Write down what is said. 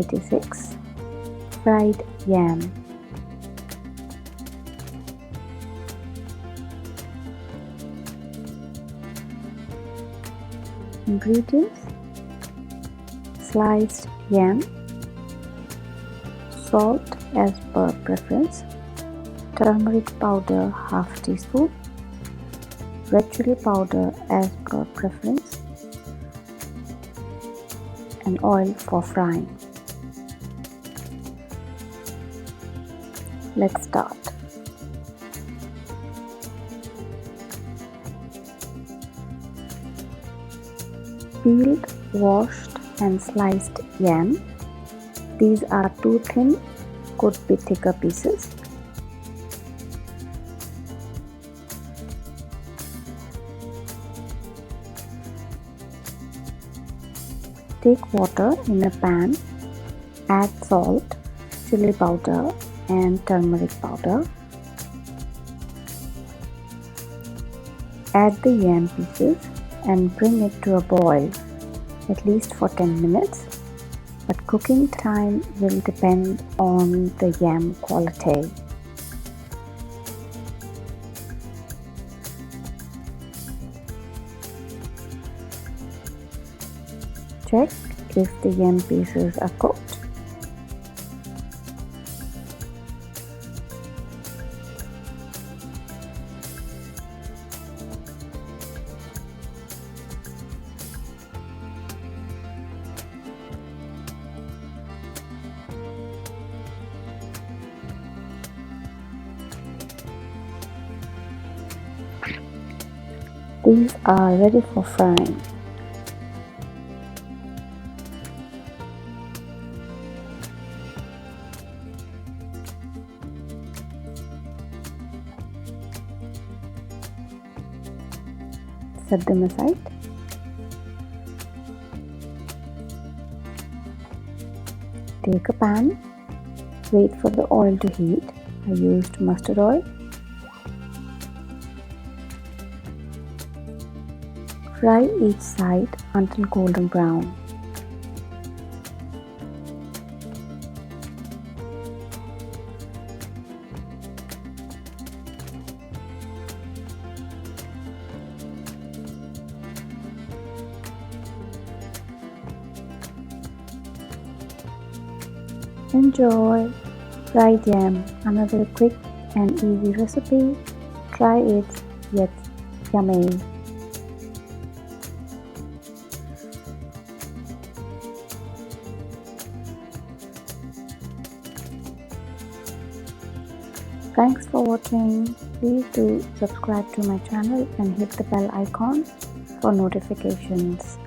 86. Fried yam. Ingredients: sliced yam, salt as per preference, turmeric powder half teaspoon, red chili powder as per preference, and oil for frying. Let's start. Peeled, washed and sliced yam. These are too thin, could be thicker pieces. Take water in a pan, add salt, chili powder and turmeric powder. Add the yam pieces and bring it to a boil, at least for 10 minutes, but cooking time will depend on the yam quality. Check if the yam pieces are cooked. These are ready for frying. Set them aside. Take a pan, wait for the oil to heat. I used mustard oil. Fry each side until golden brown. Enjoy! Fried yam, another quick and easy recipe. Try it, yet yummy. Thanks for watching. Please do subscribe to my channel and hit the bell icon for notifications.